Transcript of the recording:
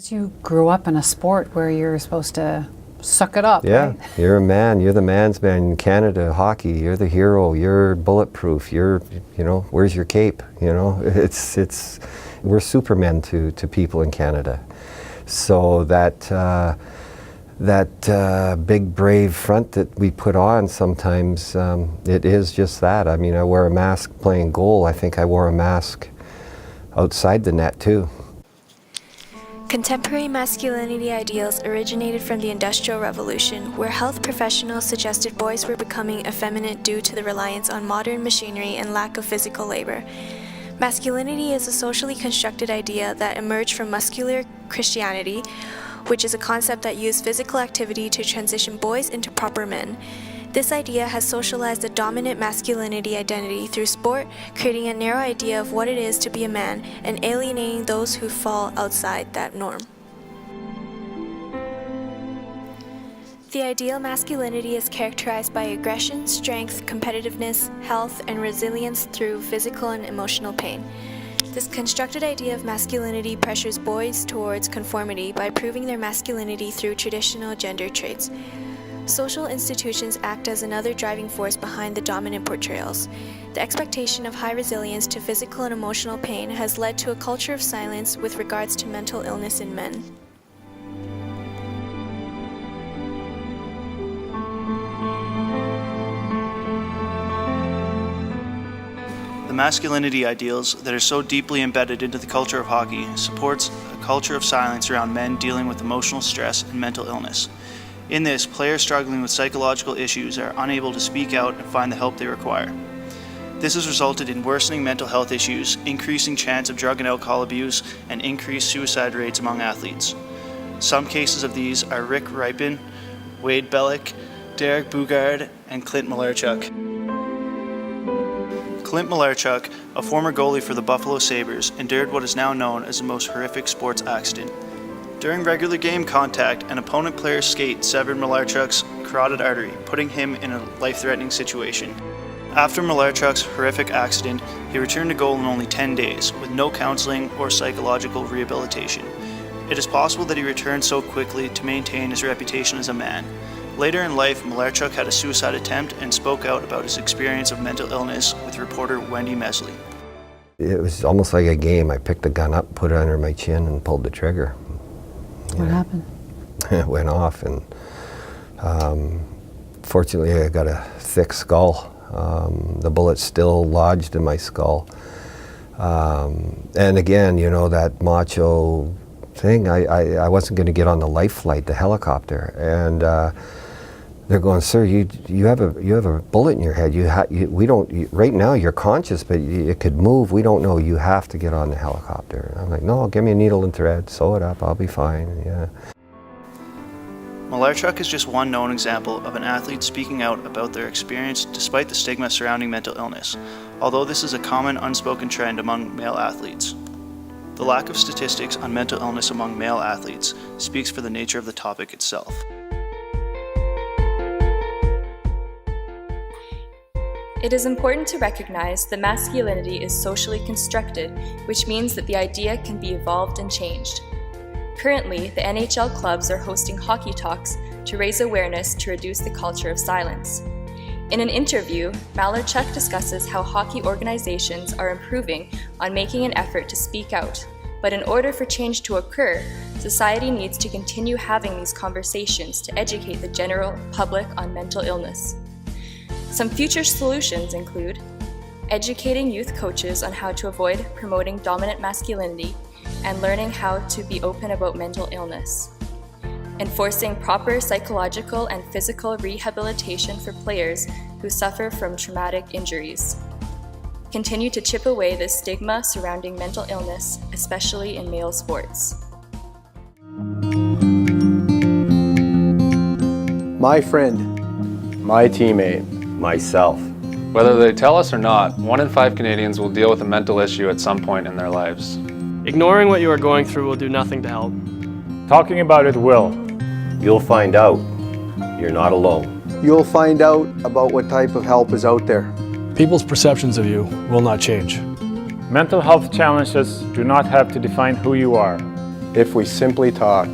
You grew up in a sport where you're supposed to suck it up, Yeah, right? you're a man. You're the man's man in Canada, hockey. You're the hero. You're bulletproof. Where's your cape? We're supermen to people in Canada. So that big brave front that we put on sometimes, it is just that. I mean, I wear a mask playing goal. I think I wore a mask outside the net too. Contemporary masculinity ideals originated from the Industrial Revolution, where health professionals suggested boys were becoming effeminate due to the reliance on modern machinery and lack of physical labor. Masculinity is a socially constructed idea that emerged from muscular Christianity, which is a concept that used physical activity to transition boys into proper men. This idea has socialized a dominant masculinity identity through sport, creating a narrow idea of what it is to be a man and alienating those who fall outside that norm. The ideal masculinity is characterized by aggression, strength, competitiveness, health, and resilience through physical and emotional pain. This constructed idea of masculinity pressures boys towards conformity by proving their masculinity through traditional gender traits. Social institutions act as another driving force behind the dominant portrayals. The expectation of high resilience to physical and emotional pain has led to a culture of silence with regards to mental illness in men. The masculinity ideals that are so deeply embedded into the culture of hockey supports a culture of silence around men dealing with emotional stress and mental illness. In this, players struggling with psychological issues are unable to speak out and find the help they require. This has resulted in worsening mental health issues, increasing chance of drug and alcohol abuse, and increased suicide rates among athletes. Some cases of these are Rick Ripon, Wade Bellick, Derek Bugard, and Clint Malarchuk. Clint Malarchuk, a former goalie for the Buffalo Sabres, endured what is now known as the most horrific sports accident. During regular game contact, an opponent player's skate severed Malarchuk's carotid artery, putting him in a life-threatening situation. After Malarchuk's horrific accident, he returned to goal in only 10 days, with no counseling or psychological rehabilitation. It is possible that he returned so quickly to maintain his reputation as a man. Later in life, Malarchuk had a suicide attempt and spoke out about his experience of mental illness with reporter Wendy Mesley. It was almost like a game. I picked the gun up, put it under my chin, and pulled the trigger. What happened? It went off, and fortunately I got a thick skull. The bullet's still lodged in my skull. And again, that macho thing, I wasn't going to get on the life flight, the helicopter. And they're going, "Sir, you have a bullet in your head. Right now you're conscious, but it could move. We don't know. You have to get on the helicopter." And I'm like, "No, give me a needle and thread, sew it up, I'll be fine." Yeah. Malarchuk is just one known example of an athlete speaking out about their experience despite the stigma surrounding mental illness, although this is a common unspoken trend among male athletes. The lack of statistics on mental illness among male athletes speaks for the nature of the topic itself. It is important to recognize that masculinity is socially constructed, which means that the idea can be evolved and changed. Currently, the NHL clubs are hosting hockey talks to raise awareness to reduce the culture of silence. In an interview, Malarchuk discusses how hockey organizations are improving on making an effort to speak out, but in order for change to occur, society needs to continue having these conversations to educate the general public on mental illness. Some future solutions include educating youth coaches on how to avoid promoting dominant masculinity and learning how to be open about mental illness, enforcing proper psychological and physical rehabilitation for players who suffer from traumatic injuries, continue to chip away the stigma surrounding mental illness, especially in male sports. My friend, my teammate, Myself. Whether they tell us or not, 1 in 5 Canadians will deal with a mental issue at some point in their lives. ignoring what you are going through will do nothing to help. Talking about it will. You'll find out you're not alone. You'll find out about what type of help is out there. People's perceptions of you will not change. Mental health challenges do not have to define who you are. if we simply talk.